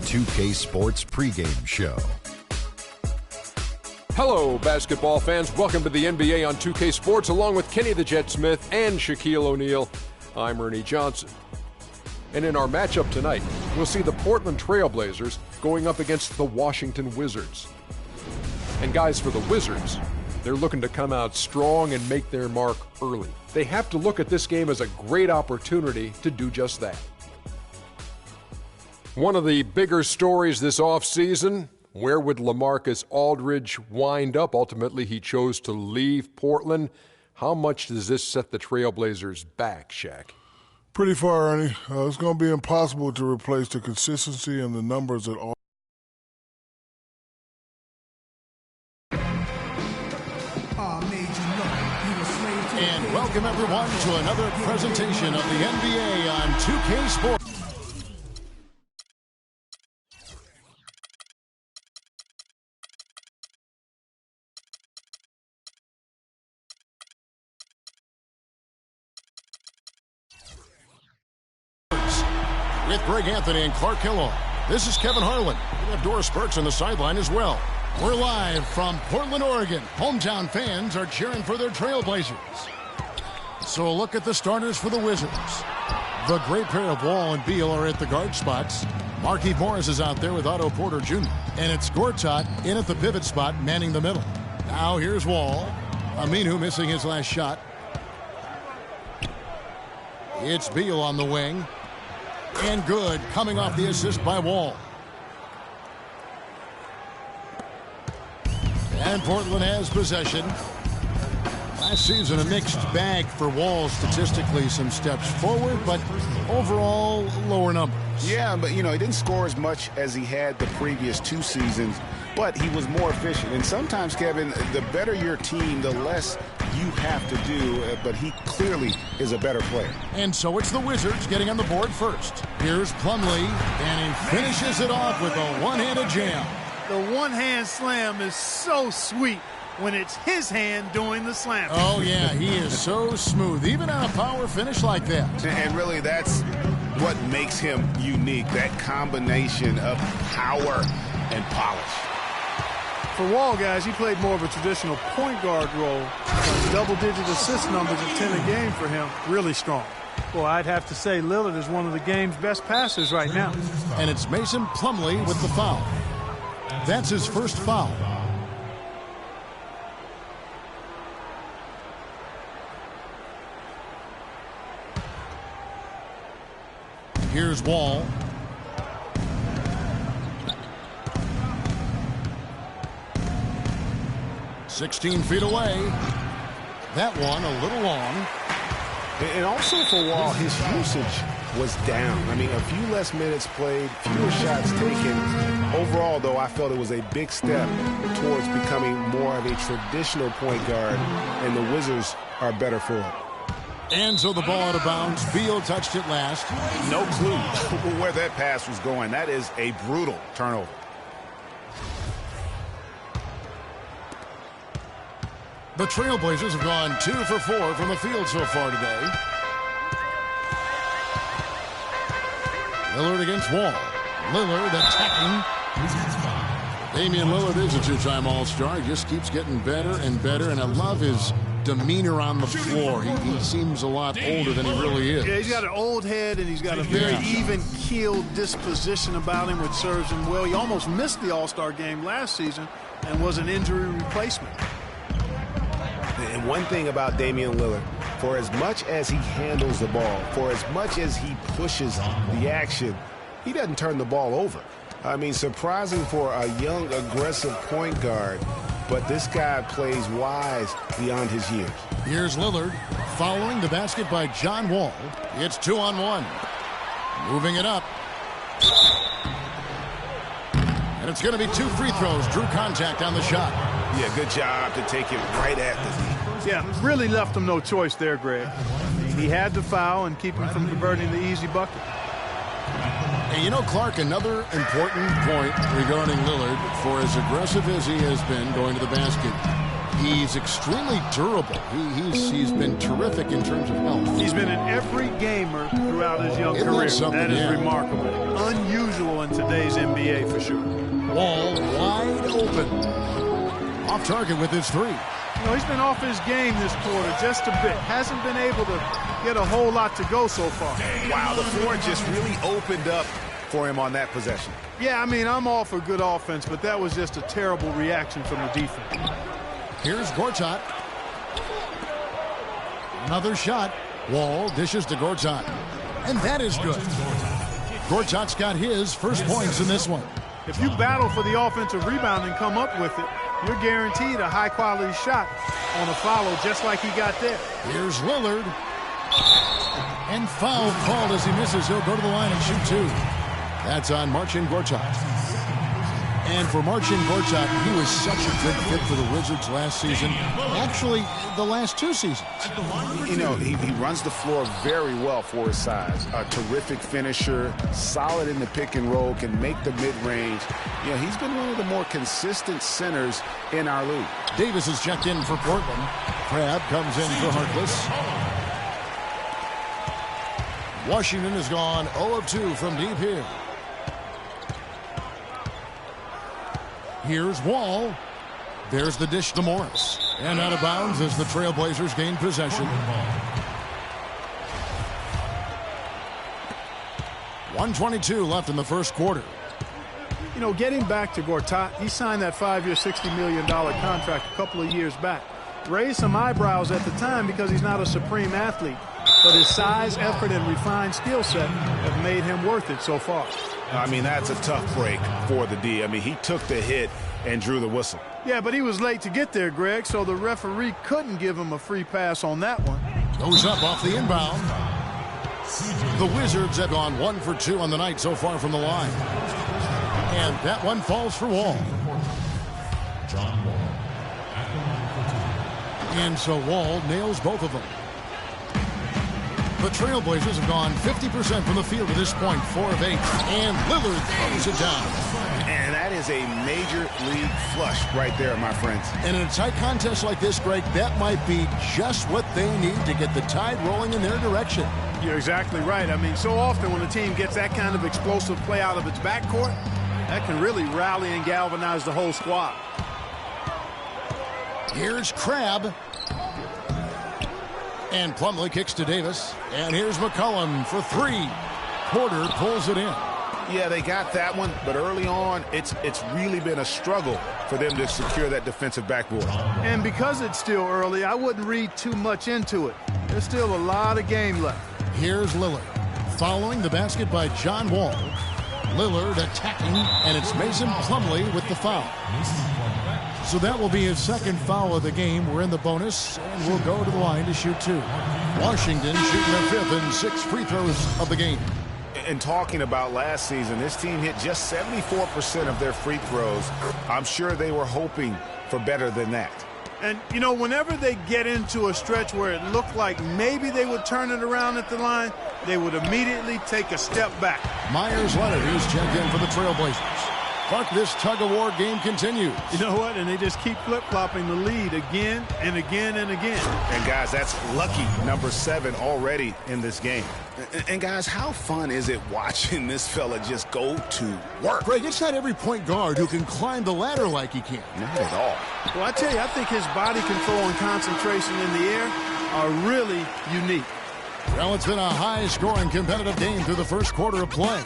2K Sports pregame show. Hello, basketball fans. Welcome to the NBA on 2K Sports, along with Kenny the Jet Smith and Shaquille O'Neal. I'm Ernie Johnson. And in our matchup tonight, we'll see the Portland Trail Blazers going up against the Washington Wizards. And guys, for the Wizards, they're looking to come out strong and make their mark early. They have to look at this game as a great opportunity to do just that. One of the bigger stories this offseason, where would LaMarcus Aldridge wind up? Ultimately, he chose to leave Portland. How much does this set the Trailblazers back, Shaq? Pretty far, Ernie. It's going to be impossible to replace the consistency and the numbers at all. And welcome, everyone, to another presentation of the NBA on 2K Sports. With Greg Anthony and Clark Kellogg. This is Kevin Harlan. We have Doris Burks on the sideline as well. We're live from Portland, Oregon. Hometown fans are cheering for their Trailblazers. So a look at the starters for the Wizards. The great pair of Wall and Beal are at the guard spots. Markieff Morris is out there with Otto Porter Jr. And it's Gortat in at the pivot spot, manning the middle. Now here's Wall. Aminu missing his last shot. It's Beal on the wing. And good, coming off the assist by Wall. And Portland has possession. Last season, a mixed bag for Wall statistically. Some steps forward, but overall, lower numbers. Yeah, but, he didn't score as much as he had the previous two seasons, but he was more efficient. And sometimes, Kevin, the better your team, the less you have to do, but he clearly is a better player. And so it's the Wizards getting on the board first. Here's Plumlee, and he finishes it off with a one-handed jam. The one-hand slam is so sweet when it's his hand doing the slam. Oh, yeah, he is so smooth, even on a power finish like that. And really, that's what makes him unique, that combination of power and polish. For Wall, guys, he played more of a traditional point guard role. Double-digit assist numbers at 10 a game for him. Really strong. Well, I'd have to say Lillard is one of the game's best passers right now. And it's Mason Plumlee with the foul. That's his first foul. Here's Wall. "16 feet away." That one a little long. And also for Wall, his usage was down. A few less minutes played, fewer shots taken. Overall, though, I felt it was a big step towards becoming more of a traditional point guard, and the Wizards are better for it. And so the ball out of bounds. Beal touched it last. No clue where that pass was going. That is a brutal turnover. The Trailblazers have gone 2 for 4 from the field so far today. Lillard against Wall. Lillard attacking. Damian Lillard is a two-time All-Star. He just keeps getting better and better, and I love his demeanor on the floor. He seems a lot older than he really is. Yeah, he's got an old head, and he's got a very even-keeled disposition about him, which serves him well. He almost missed the All-Star game last season and was an injury replacement. And one thing about Damian Lillard, for as much as he handles the ball, for as much as he pushes the action, he doesn't turn the ball over. Surprising for a young, aggressive point guard, but this guy plays wise beyond his years. Here's Lillard following the basket by John Wall. It's 2-on-1. Moving it up. And it's going to be 2 free throws. Drew contact on the shot. Yeah, good job to take it right at the knee. Yeah, really left him no choice there, Greg. He had to foul and keep him from converting the easy bucket. And Clark, another important point regarding Lillard, for as aggressive as he has been going to the basket, He's extremely durable. He's been terrific in terms of health. He's been an every gamer throughout his young career. That is remarkable. Unusual in today's NBA for sure. Wall wide open. Off target with his three. You know, he's been off his game this quarter just a bit. Hasn't been able to get a whole lot to go so far. Wow, the floor just really opened up for him on that possession. Yeah, I mean, I'm all for good offense, but that was just a terrible reaction from the defense. Here's Gortat. Another shot. Wall dishes to Gortat. And that is good. Gortat's got his first points in this one. If you battle for the offensive rebound and come up with it, you're guaranteed a high-quality shot on a follow just like he got there. Here's Lillard. And foul called as he misses. He'll go to the line and shoot two. That's on Marcin Gortat. And for Marcin Gortat, he was such a good fit for the Wizards last season. Actually, the last two seasons. You know, he runs the floor very well for his size. A terrific finisher, solid in the pick and roll, can make the mid-range. You know, he's been one of the more consistent centers in our league. Davis is checked in for Portland. Crabbe comes in for Harkless. Washington has gone 0 of 2 from deep here. Here's Wall. There's the dish to Morris. And out of bounds as the Trailblazers gain possession. 1:22 left in the first quarter. You know, getting back to Gortat, he signed that 5-year, $60 million contract a couple of years back. Raised some eyebrows at the time because he's not a supreme athlete. But his size, effort, and refined skill set have made him worth it so far. I mean, that's a tough break for the D. I mean, he took the hit and drew the whistle. Yeah, but he was late to get there, Greg, so the referee couldn't give him a free pass on that one. Goes up off the inbound. The Wizards have gone 1 for 2 on the night so far from the line. And that one falls for Wall. And so Wall nails both of them. The Trailblazers have gone 50% from the field at this point, 4 of 8. And Lillard throws it down. And that is a major league flush right there, my friends. And in a tight contest like this, Greg, that might be just what they need to get the tide rolling in their direction. You're exactly right. I mean, so often when a team gets that kind of explosive play out of its backcourt, that can really rally and galvanize the whole squad. Here's Crabbe. And Plumlee kicks to Davis. And here's McCollum for 3. Porter pulls it in. Yeah, they got that one, but early on, it's really been a struggle for them to secure that defensive backboard. And because it's still early, I wouldn't read too much into it. There's still a lot of game left. Here's Lillard. Following the basket by John Wall. Lillard attacking, and it's Mason Plumlee with the foul. So that will be his second foul of the game. We're in the bonus, and we'll go to the line to shoot 2. Washington shooting their 5th and 6th free throws of the game. And talking about last season, this team hit just 74% of their free throws. I'm sure they were hoping for better than that. And, you know, whenever they get into a stretch where it looked like maybe they would turn it around at the line, they would immediately take a step back. Myers Leonard is checked in for the Trailblazers. But this tug-of-war game continues. You know what? And they just keep flip-flopping the lead again and again and again. And, guys, that's lucky number 7 already in this game. And, guys, how fun is it watching this fella just go to work? Greg, it's not every point guard who can climb the ladder like he can. Not at all. Well, I tell you, I think his body control and concentration in the air are really unique. Well, it's been a high-scoring competitive game through the first quarter of play.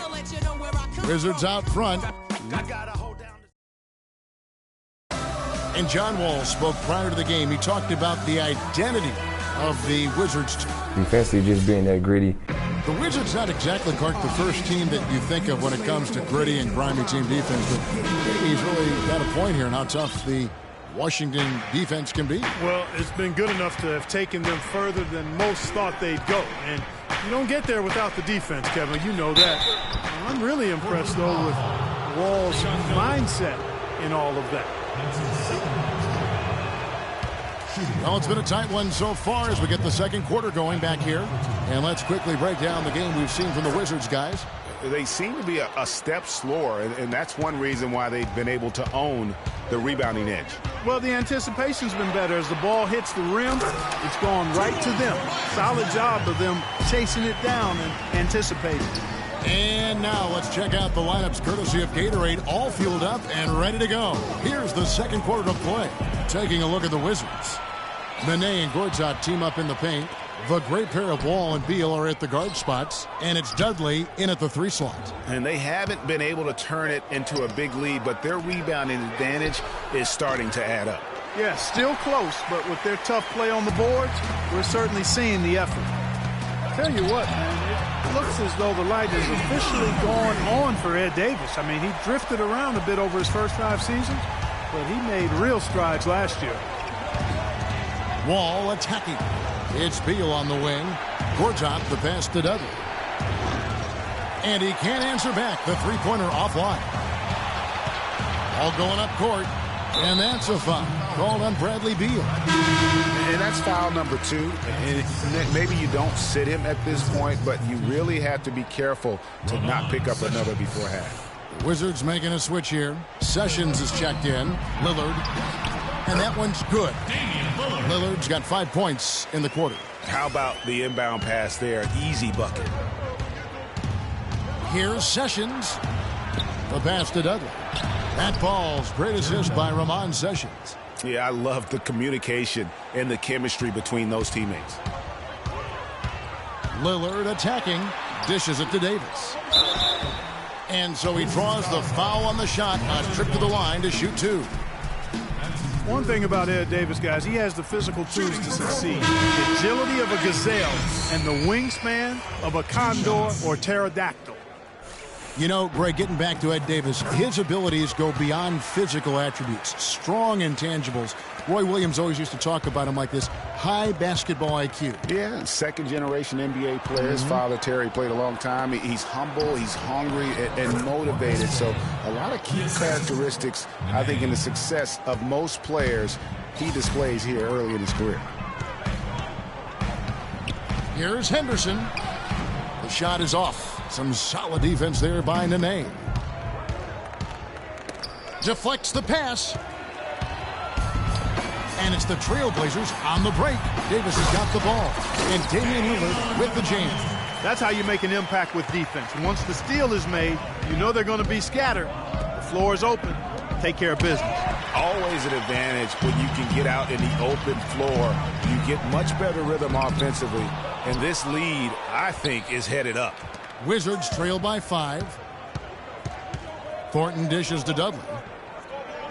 Wizards out front. And John Wall spoke prior to the game. He talked about the identity of the Wizards team. Defensively, just being that gritty. The Wizards not exactly, Clark, the first team that you think of when it comes to gritty and grimy team defense, but maybe he's really got a point here on how tough the Washington defense can be. Well, it's been good enough to have taken them further than most thought they'd go. And you don't get there without the defense, Kevin. You know that. I'm really impressed, though, with Wall's mindset in all of that. Well, it's been a tight one so far as we get the second quarter going back here. And let's quickly break down the game we've seen from the Wizards, guys. they seem to be a step slower, and that's one reason why they've been able to own the rebounding edge. Well, the anticipation's been better. As the ball hits the rim, it's gone right to them. Solid job of them chasing it down and anticipating. And now let's check out the lineups courtesy of Gatorade, all fueled up and ready to go. Here's the second quarter of play. Taking a look at the Wizards. Manet and Gortat team up in the paint. The great pair of Wall and Beal are at the guard spots, and it's Dudley in at the 3 slot. And they haven't been able to turn it into a big lead, but their rebounding advantage is starting to add up. Yeah, still close, but with their tough play on the boards, we're certainly seeing the effort. Tell you what, man, it looks as though the light is officially gone on for Ed Davis. I mean, he drifted around a bit over his first 5 seasons, but he made real strides last year. Wall attacking. It's Beal on the wing. Gortat the pass to Dudley. And he can't answer back. The three-pointer offline. All going up court. And that's a foul called on Bradley Beal. And that's foul number 2. And maybe you don't sit him at this point, but you really have to be careful to not pick up another before half. The Wizards making a switch here. Sessions is checked in. Lillard. And that one's good. Lillard's got 5 points in the quarter. How about the inbound pass there? Easy bucket. Here's Sessions. The pass to Dudley. That ball's great assist by Ramon Sessions. Yeah, I love the communication and the chemistry between those teammates. Lillard attacking. Dishes it to Davis. And so he draws the foul on the shot. A trip to the line to shoot 2. One thing about Ed Davis, guys, he has the physical tools to succeed. The agility of a gazelle and the wingspan of a condor or pterodactyl. You know, Greg, getting back to Ed Davis, his abilities go beyond physical attributes, strong intangibles. Roy Williams always used to talk about him like this, high basketball IQ. Yeah, second-generation NBA player. His father, Terry, played a long time. He's humble, he's hungry, and motivated. So a lot of key characteristics, I think, in the success of most players he displays here early in his career. Here's Henderson. The shot is off. Some solid defense there by Nene. Deflects the pass. And it's the Trailblazers on the break. Davis has got the ball. And Damian Lillard with the jam. That's how you make an impact with defense. Once the steal is made, you know they're going to be scattered. The floor is open. Take care of business. Always an advantage when you can get out in the open floor. You get much better rhythm offensively. And this lead, I think, is headed up. Wizards trail by 5. Thornton dishes to Dudley.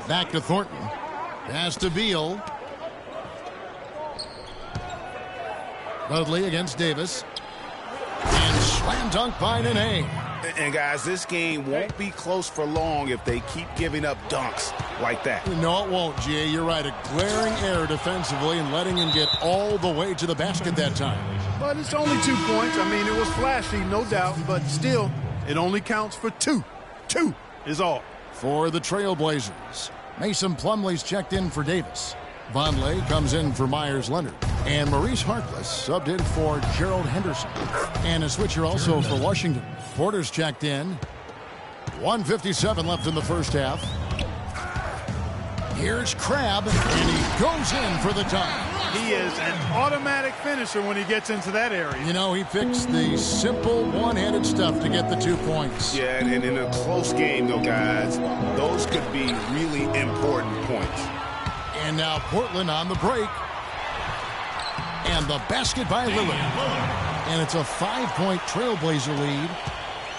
Back to Thornton. Pass to Beal. Dudley against Davis. And slam dunk by Nene. And, guys, this game won't be close for long if they keep giving up dunks like that. No, it won't, Jay. You're right. A glaring error defensively and letting him get all the way to the basket that time. But it's only 2 points. I mean, it was flashy, no doubt. But still, it only counts for 2. 2 is all. For the Trailblazers, Mason Plumlee's checked in for Davis. Vonleh comes in for Myers Leonard. And Maurice Harkless subbed in for Gerald Henderson. And a switcher also for Washington. Porter's checked in. 1:57 left in the first half. Here's Crabbe, and he goes in for the tie. He is an automatic finisher when he gets into that area. You know, he picks the simple one-handed stuff to get the 2 points. Yeah, and in a close game, though, guys, those could be really important points. And now Portland on the break. And the basket by Lillard. And it's a 5-point Trailblazer lead.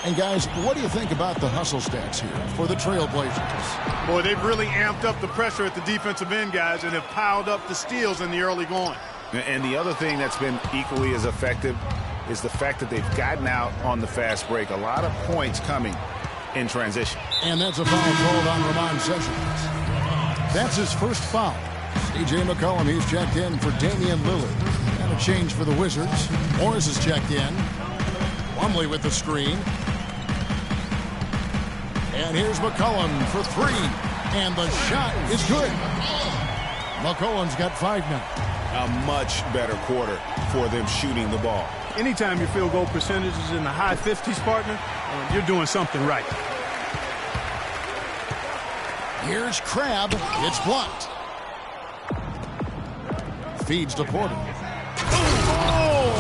And, guys, what do you think about the hustle stats here for the Trailblazers? Boy, they've really amped up the pressure at the defensive end, guys, and have piled up the steals in the early going. And the other thing that's been equally as effective is the fact that they've gotten out on the fast break. A lot of points coming in transition. And that's a foul called on Ramon Sessions. That's his first foul. C.J. McCollum, he's checked in for Damian Lillard. And a change for the Wizards. Morris is checked in. Plumlee with the screen. And here's McCollum for 3. And the shot is good. McCollum's got 5 now. A much better quarter for them shooting the ball. Anytime your field goal percentage is in the high 50s, partner, Well, you're doing something right. Here's Crab. It's blocked. Feeds to Porter. Oh!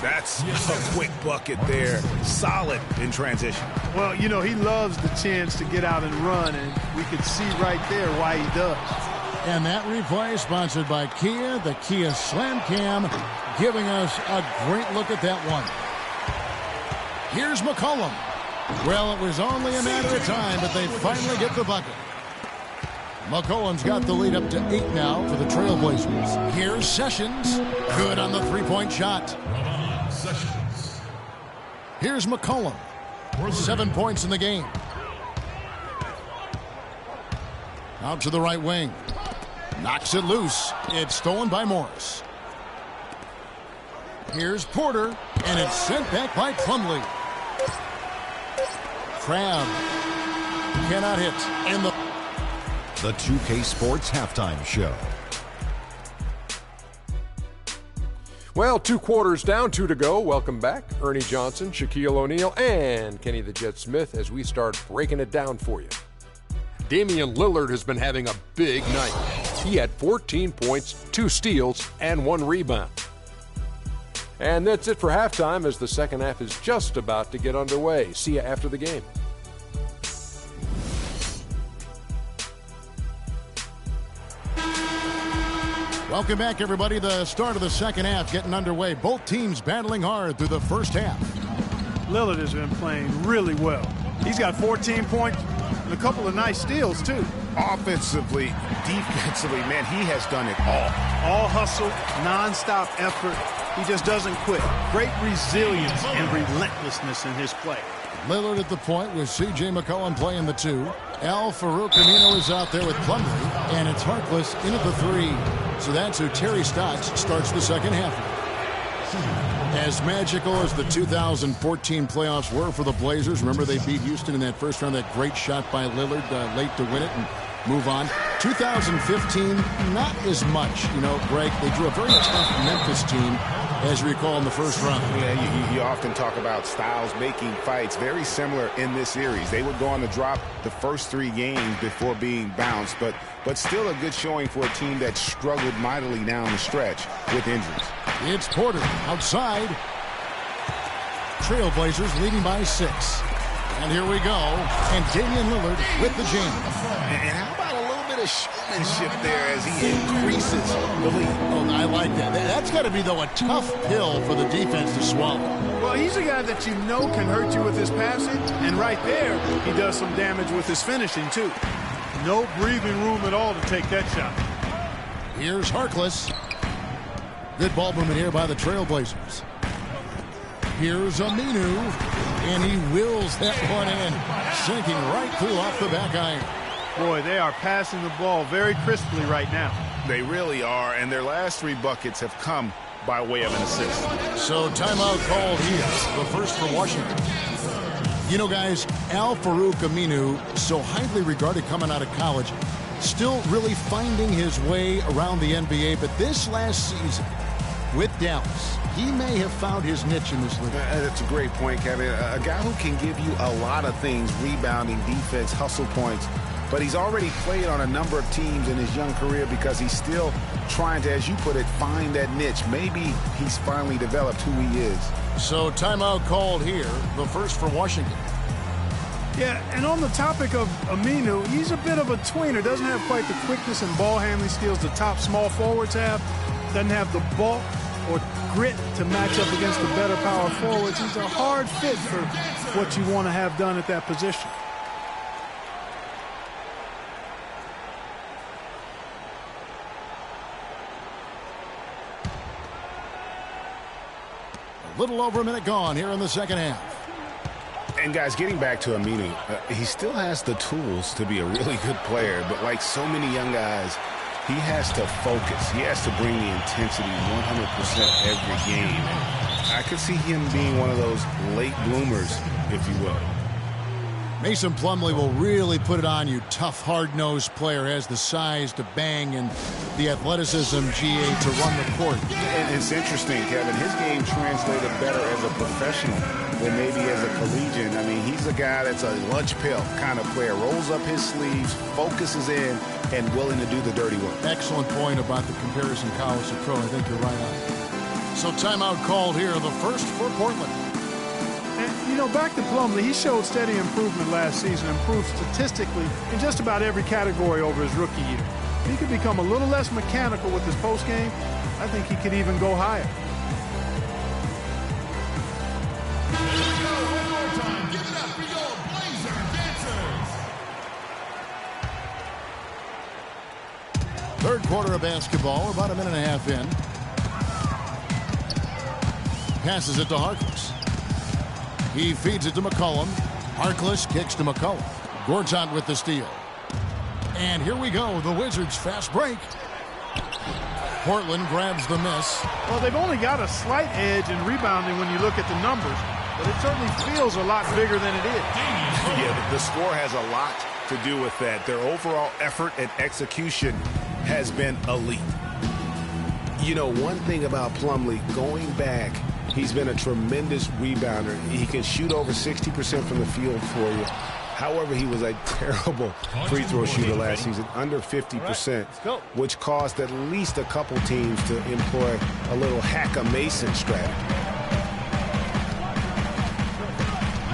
That's a quick bucket there. Solid in transition. Well, you know, he loves the chance to get out and run, and we can see right there why he does. And that replay sponsored by Kia, the Kia Slam Cam, giving us a great look at that one. Here's McCollum. Well, it was only a matter of time, but they finally get the bucket. McCollum's got the lead up to 8 now for the Trailblazers. Here's Sessions. Good on the three-point shot. Here's McCollum. 7 points in the game. Out to the right wing. Knocks it loose. It's stolen by Morris. Here's Porter, and it's sent back by Plumlee. Crab cannot hit. And The 2K Sports Halftime Show. Well, 2 quarters down, 2 to go. Welcome back, Ernie Johnson, Shaquille O'Neal, and Kenny the Jet Smith as we start breaking it down for you. Damian Lillard has been having a big night. He had 14 points, 2 steals, and 1 rebound. And that's it for halftime as the second half is just about to get underway. See you after the game. welcome back, everybody. The start of the second half getting underway. Both teams battling hard through the first half. Lillard has been playing really well. He's got 14 points and a couple of nice steals, too. Offensively, defensively, man, he has done it all. All hustle, nonstop effort. He just doesn't quit. Great resilience and relentlessness in his play. Lillard at the point with C.J. McCollum playing the 2. Al-Farouq Amino is out there with Plumlee, and it's Harkless in at the 3. So that's who Terry Stotts starts the second half with. As magical as the 2014 playoffs were for the Blazers, remember they beat Houston in that first round, that great shot by Lillard late to win it and move on. 2015, not as much. You know, Greg, they drew a very tough Memphis team, as you recall, in the first round. Yeah, you often talk about styles making fights. Very similar in this series. They would go on to drop the first 3 games before being bounced, but still a good showing for a team that struggled mightily down the stretch with injuries. It's Porter outside. Trailblazers leading by 6. And here we go. And Damian Lillard with the jam. And how about a little bit of showmanship there as he increases the lead? Oh, I like that. That's got to be, though, a tough pill for the defense to swallow. Well, he's a guy that you know can hurt you with his passing. And right there, he does some damage with his finishing, too. No breathing room at all to take that shot. Here's Harkless. Good ball movement here by the Trailblazers. Here's Aminu, and he wills that one in, sinking right through off the back iron. Boy, they are passing the ball very crisply right now. They really are, and their last 3 buckets have come by way of an assist. So timeout called here, the first for Washington. You know, guys, Al-Farouq Aminu, so highly regarded coming out of college, still really finding his way around the NBA, but this last season, with Dallas, he may have found his niche in this league. That's a great point, Kevin. A guy who can give you a lot of things, rebounding, defense, hustle points, but he's already played on a number of teams in his young career because he's still trying to, as you put it, find that niche. Maybe he's finally developed who he is. So timeout called here, the first for Washington. Yeah, and on the topic of Aminu, he's a bit of a tweener. Doesn't have quite the quickness and ball handling skills the top small forwards have. Doesn't have the bulk or grit to match up against the better power forwards. He's a hard fit for what you want to have done at that position. A little over a minute gone here in the second half. And guys, getting back to Aminu, he still has the tools to be a really good player, but like so many young guys, he has to focus. He has to bring the intensity 100% every game. And I could see him being one of those late bloomers, if you will. Mason Plumlee will really put it on you. Tough, hard-nosed player, has the size to bang and the athleticism, GA, to run the court. And it's interesting, Kevin. His game translated better as a professional than maybe as a collegiate. I mean, he's a guy that's a lunch pail kind of player. Rolls up his sleeves, focuses in, and willing to do the dirty work. Excellent point about the comparison college to pro. I think you're right on. So timeout called here, the first for Portland. And, you know, back to Plumlee, he showed steady improvement last season, improved statistically in just about every category over his rookie year. He could become a little less mechanical with his post game. I think he could even go higher. Third quarter of basketball, about a minute and a half in. Passes it to Harkless. He feeds it to McCollum. Harkless kicks to McCollum. Gortat with the steal. And here we go, the Wizards' fast break. Portland grabs the miss. Well, they've only got a slight edge in rebounding when you look at the numbers, but it certainly feels a lot bigger than it is. Yeah, the score has a lot to do with that. Their overall effort and execution has been elite. You know, one thing about Plumlee, going back, he's been a tremendous rebounder. He can shoot over 60% from the field for you. However, he was a terrible free throw shooter last season, under 50%, which caused at least a couple teams to employ a little hack-a-Mason strategy.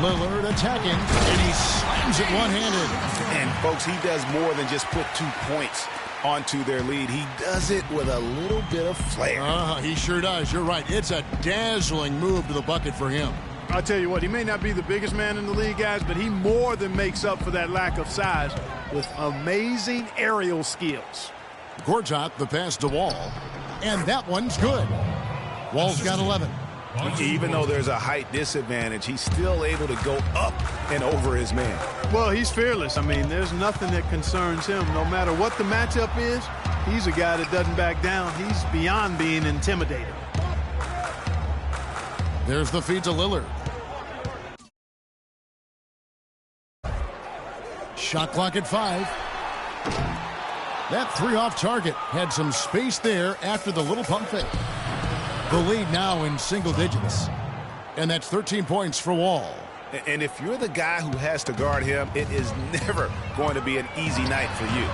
Lillard attacking, and he slams it one-handed. And, folks, he does more than just put 2 points onto their lead. He does it with a little bit of flair. He sure does. You're right. It's a dazzling move to the bucket for him. I'll tell you what, he may not be the biggest man in the league, guys, but he more than makes up for that lack of size with amazing aerial skills. Gortat, the pass to Wall, and that one's good. Wall's got 11. Even though there's a height disadvantage, he's still able to go up and over his man. Well, he's fearless. I mean, there's nothing that concerns him. No matter what the matchup is, he's a guy that doesn't back down. He's beyond being intimidated. There's the feed to Lillard. Shot clock at 5. That 3 off target had some space there after the little pump fake. The lead now in single digits. And that's 13 points for Wall. And if you're the guy who has to guard him, it is never going to be an easy night for you.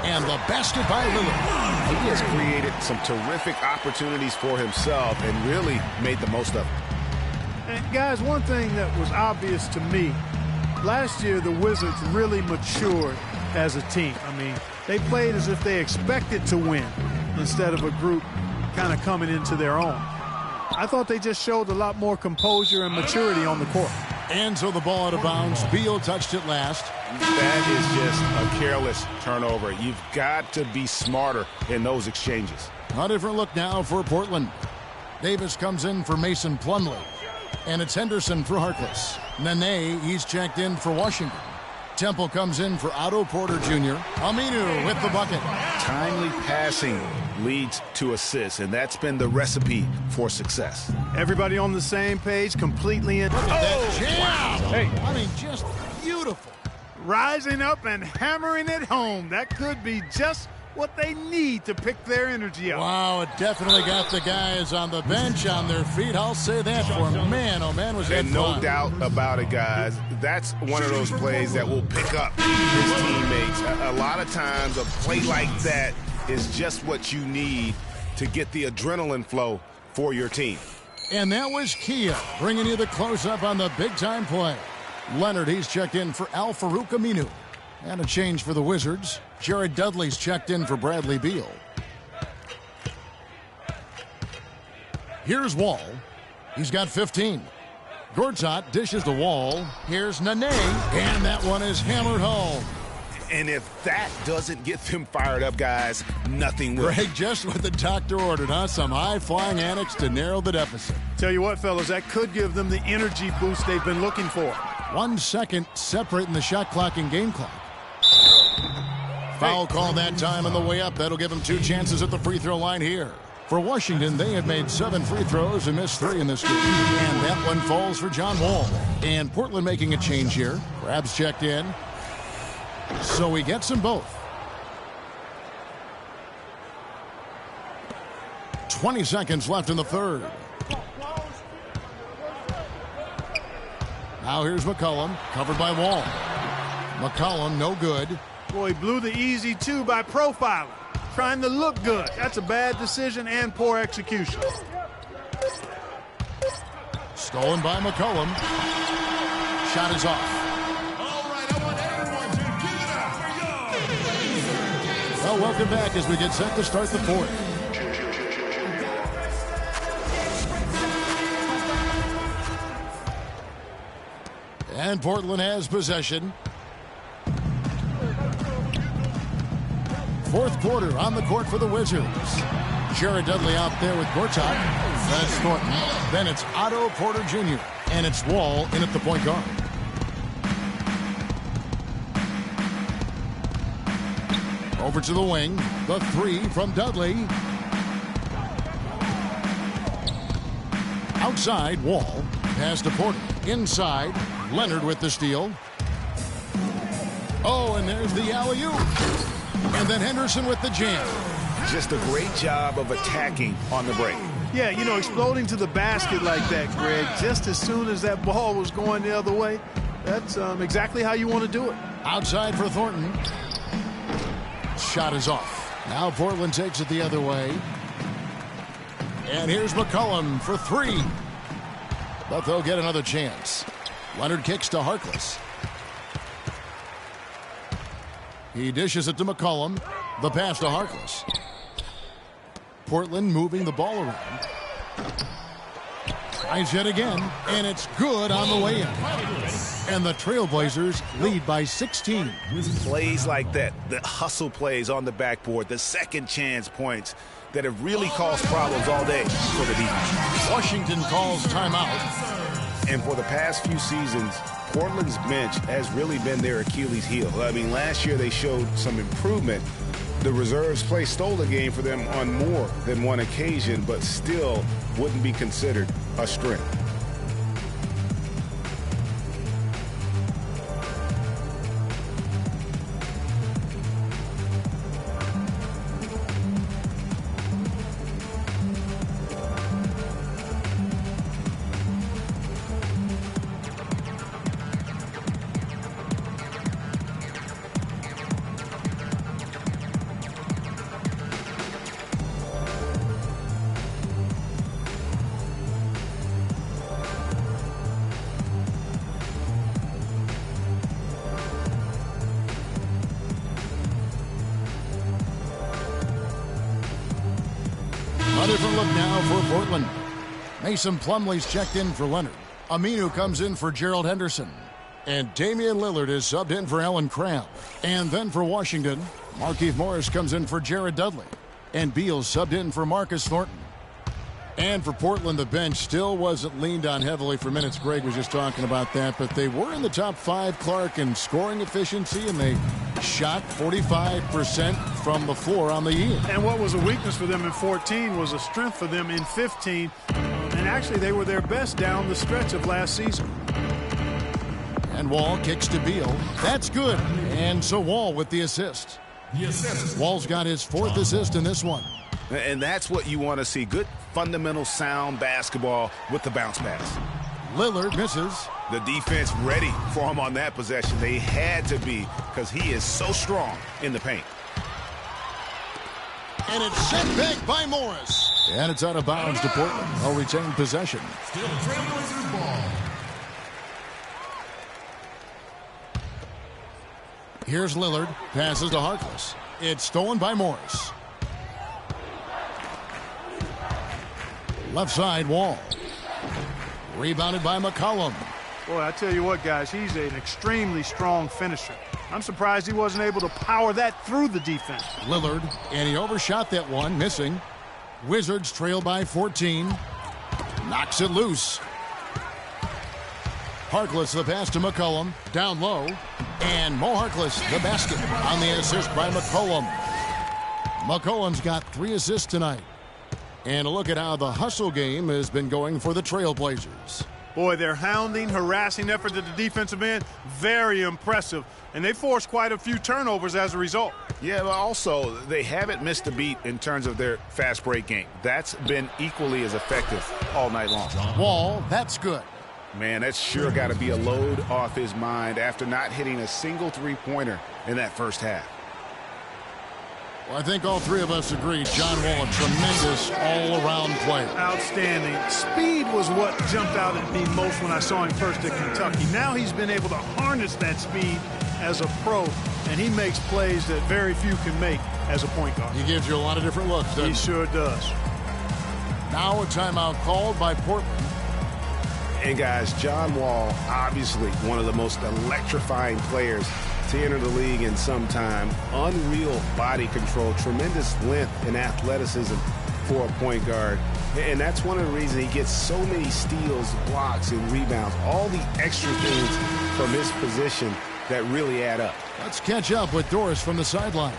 And the basket by Lillard. He has created some terrific opportunities for himself and really made the most of it. And guys, one thing that was obvious to me, last year the Wizards really matured as a team. I mean, they played as if they expected to win instead of a group kind of coming into their own. I thought they just showed a lot more composure and maturity on the court. And so the ball out of bounds. Beal touched it last. That is just a careless turnover. You've got to be smarter in those exchanges. A different look now for Portland. Davis comes in for Mason Plumlee. And it's Henderson for Harkless. Nene, he's checked in for Washington. Temple comes in for Otto Porter Jr. Aminu with the bucket. Timely passing leads to assists, and that's been the recipe for success. Everybody on the same page, completely in. Look at that jam. Wow. Hey. I mean, just beautiful. Rising up and hammering it home. That could be just what they need to pick their energy up. Wow, it definitely got the guys on the bench on their feet. I'll say that for man. Oh, man, was that And no fun. doubt about it, guys. That's one of those plays that will pick up his teammates. A lot of times, a play like that is just what you need to get the adrenaline flow for your team. And that was Kia bringing you the close-up on the big-time play. Leonard, he's checked in for Al-Farouq Aminu. And a change for the Wizards. Jared Dudley's checked in for Bradley Beal. Here's Wall. He's got 15. Gortat dishes the Wall. Here's Nene. And that one is hammered home. And if that doesn't get them fired up, guys, nothing will. Greg, just what the doctor ordered, huh? Some high-flying antics to narrow the deficit. Tell you what, fellas, that could give them the energy boost they've been looking for. 1 second separating the shot clock and game clock. Foul call that time on the way up. That'll give him 2 chances at the free throw line here. For Washington, they have made 7 free throws and missed 3 in this game. And that one falls for John Wall. And Portland making a change here. Crabs checked in. So he gets them both. 20 seconds left in the third. Now here's McCollum, covered by Wall. McCollum, no good. Boy, he blew the easy 2 by profiling. Trying to look good. That's a bad decision and poor execution. Stolen by McCollum. Shot is off. All right, I want everyone to give it up for Well, welcome back as we get set to start the fourth. And Portland has possession. Fourth quarter on the court for the Wizards. Jared Dudley out there with Gortat. Then it's Thornton. Then it's Otto Porter Jr. And it's Wall in at the point guard. Over to the wing. The 3 from Dudley. Outside, Wall. Pass to Porter. Inside, Leonard with the steal. Oh, and there's the alley-oop. And then Henderson with the jam. Just a great job of attacking on the break. Yeah, you know, exploding to the basket like that, Greg, just as soon as that ball was going the other way, that's exactly how you want to do it. Outside for Thornton. Shot is off. Now Portland takes it the other way. And here's McCollum for 3. But they'll get another chance. Leonard kicks to Harkless. He dishes it to McCollum. The pass to Harkless. Portland moving the ball around. Tries yet again, and it's good on the way in. And the Trailblazers lead by 16. Plays like that, the hustle plays on the backboard, the second chance points that have really caused problems all day for the defense. Washington calls timeout. And for the past few seasons, Portland's bench has really been their Achilles heel. I mean, last year they showed some improvement. The reserves stole the game for them on more than one occasion, but still wouldn't be considered a strength. A different look now for Portland. Mason Plumlee's checked in for Leonard. Aminu comes in for Gerald Henderson. And Damian Lillard is subbed in for Allen Crabbe. And then for Washington, Markieff Morris comes in for Jared Dudley. And Beal subbed in for Marcus Thornton. And for Portland, the bench still wasn't leaned on heavily for minutes. Greg was just talking about that. But they were in the top 5, Clark, in scoring efficiency. And they shot 45% from the floor on the year. And what was a weakness for them in 14 was a strength for them in 15. And actually, they were their best down the stretch of last season. And Wall kicks to Beal. That's good. And so Wall with the assist. Wall's got his 4th assist in this one. And that's what you want to see. Good, fundamental, sound basketball with the bounce pass. Lillard misses. The defense ready for him on that possession. They had to be, because he is so strong in the paint. And it's sent back by Morris. And it's out of bounds to Portland. They'll retain possession. Still Trailblazers ball. Here's Lillard. Passes to Harkless. It's stolen by Morris. Left side, Wall. Rebounded by McCollum. Boy, I tell you what, guys, he's an extremely strong finisher. I'm surprised he wasn't able to power that through the defense. Lillard, and he overshot that one, missing. Wizards trail by 14. Knocks it loose. Harkless, the pass to McCollum. Down low. And Mo Harkless, the basket on the assist by McCollum. McCollum's got 3 assists tonight. And a look at how the hustle game has been going for the Trailblazers. Boy, their hounding, harassing effort at the defensive end, very impressive. And they forced quite a few turnovers as a result. Yeah, but also they haven't missed a beat in terms of their fast break game. That's been equally as effective all night long. Wall, that's good. Man, that's sure got to be a load off his mind after not hitting a single three-pointer in that first half. Well, I think all three of us agree John Wall, a tremendous all-around player. Outstanding. Speed was what jumped out at me most when I saw him first at Kentucky. Now he's been able to harness that speed as a pro, and he makes plays that very few can make as a point guard. He gives you a lot of different looks, doesn't he? He sure does. Now a timeout called by Portland. And guys, John Wall, obviously one of the most electrifying players to enter the league in some time. Unreal body control, tremendous length and athleticism for a point guard. And that's one of the reasons he gets so many steals, blocks, and rebounds. All the extra things from his position that really add up. Let's catch up with Doris from the sideline.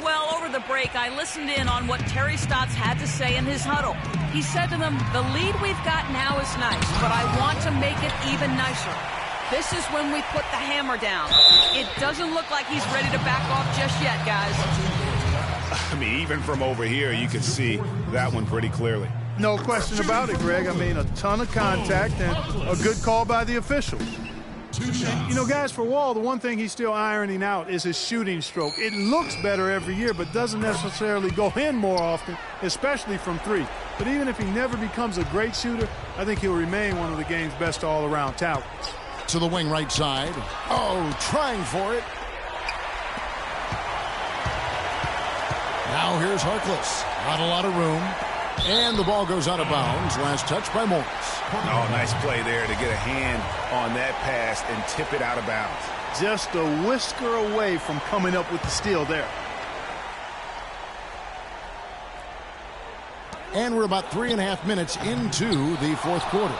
Well, over the break, I listened in on what Terry Stotts had to say in his huddle. He said to them, the lead we've got now is nice, but I want to make it even nicer. This is when we put the hammer down. It doesn't look like he's ready to back off just yet, guys. I mean, even from over here, you can see that one pretty clearly. No question about it, Greg. I mean, a ton of contact and a good call by the officials. You know, guys, for Wall, the one thing he's still ironing out is his shooting stroke. It looks better every year, but doesn't necessarily go in more often, especially from three. But even if he never becomes a great shooter, I think he'll remain one of the game's best all-around talents. To the wing right side. Oh, trying for it. Now here's Harkless. Not a lot of room. And the ball goes out of bounds. Last touch by Morris. Oh, nice play there to get a hand on that pass and tip it out of bounds. Just a whisker away from coming up with the steal there. And we're about 3.5 minutes into the fourth quarter.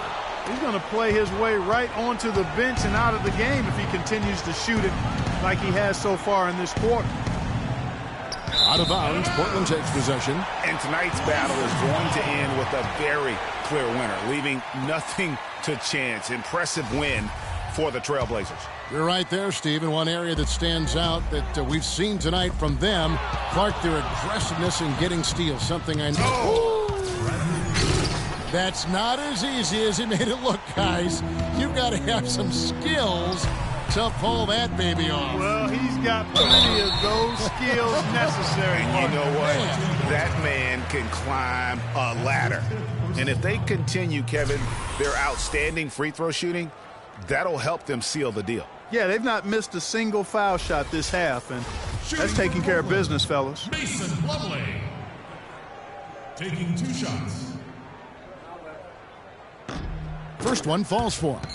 He's going to play his way right onto the bench and out of the game if he continues to shoot it like he has so far in this quarter. Out of bounds, Portland takes possession. And tonight's battle is going to end with a very clear winner, leaving nothing to chance. Impressive win for the Trailblazers. You're right there, Steve. And one area that stands out that we've seen tonight from them, Clark, their aggressiveness in getting steals, something I know. That's not as easy as he made it look, guys. You've got to have some skills to pull that baby off. Well, he's got plenty of those skills necessary. And you know what? That man can climb a ladder. And if they continue, Kevin, their outstanding free throw shooting, that'll help them seal the deal. Yeah, they've not missed a single foul shot this half, and that's taking care of business, fellas. Mason Plumlee taking 2 shots. First one falls for him.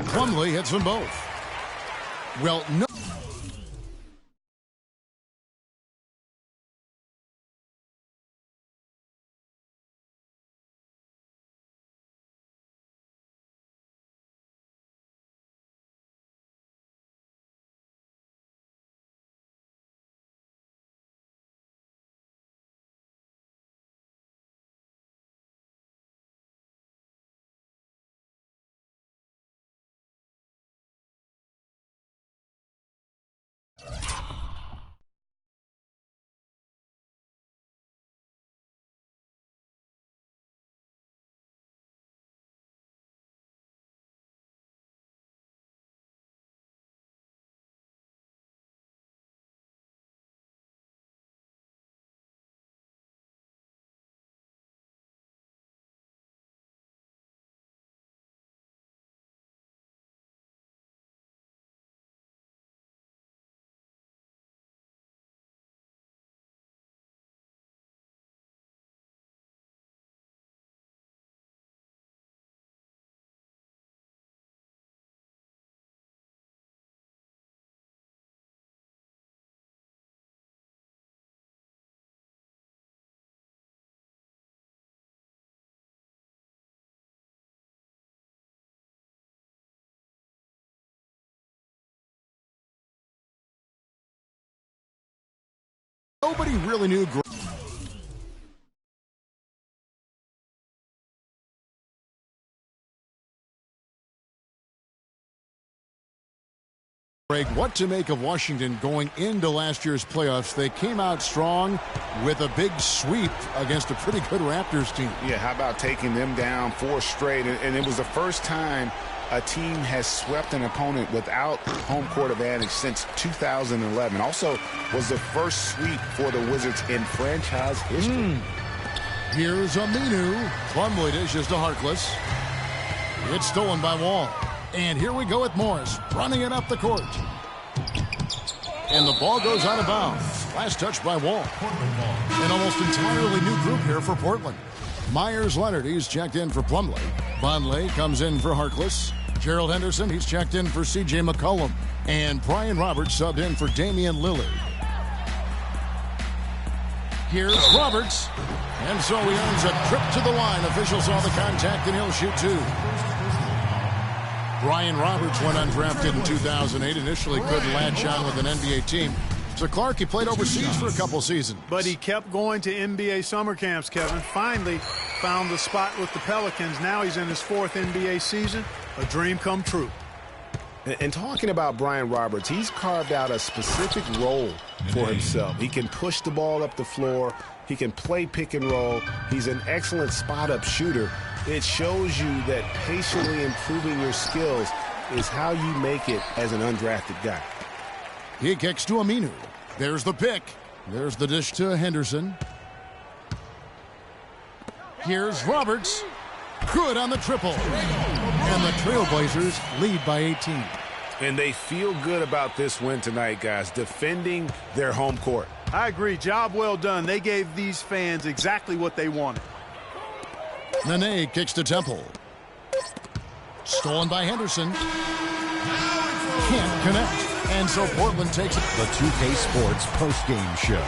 Plumlee hits them both. Well, no. Nobody really knew. Greg, what to make of Washington going into last year's playoffs? They came out strong with a big sweep against a pretty good Raptors team. Yeah, how about taking them down 4 straight? And it was the first time a team has swept an opponent without home court advantage since 2011. Also was the first sweep for the Wizards in franchise history. Here's Aminu. Plumlee dishes to Harkless. It's stolen by Wall. And here we go with Morris running it up the court. And the ball goes out of bounds. Last touch by Wall. An almost entirely new group here for Portland. Myers-Leonard, he's checked in for Plumlee. Vonleh comes in for Harkless. Gerald Henderson, he's checked in for C.J. McCollum. And Brian Roberts subbed in for Damian Lillard. Here's Roberts. And so he earns a trip to the line. Officials saw the contact, and he'll shoot 2. Brian Roberts went undrafted in 2008. Initially couldn't latch on with an NBA team. So Clark, he played overseas for a couple seasons. But he kept going to NBA summer camps, Kevin. Finally found the spot with the Pelicans. Now he's in his 4th NBA season. A dream come true. And talking about Brian Roberts, he's carved out a specific role for himself. He can push the ball up the floor. He can play pick and roll. He's an excellent spot-up shooter. It shows you that patiently improving your skills is how you make it as an undrafted guy. He kicks to Aminu. There's the pick. There's the dish to Henderson. Here's Roberts. Good on the triple. And the Trailblazers lead by 18. And they feel good about this win tonight, guys, defending their home court. I agree. Job well done. They gave these fans exactly what they wanted. Nene kicks to Temple. Stolen by Henderson. Can't connect. And so Portland takes it. The 2K Sports postgame show.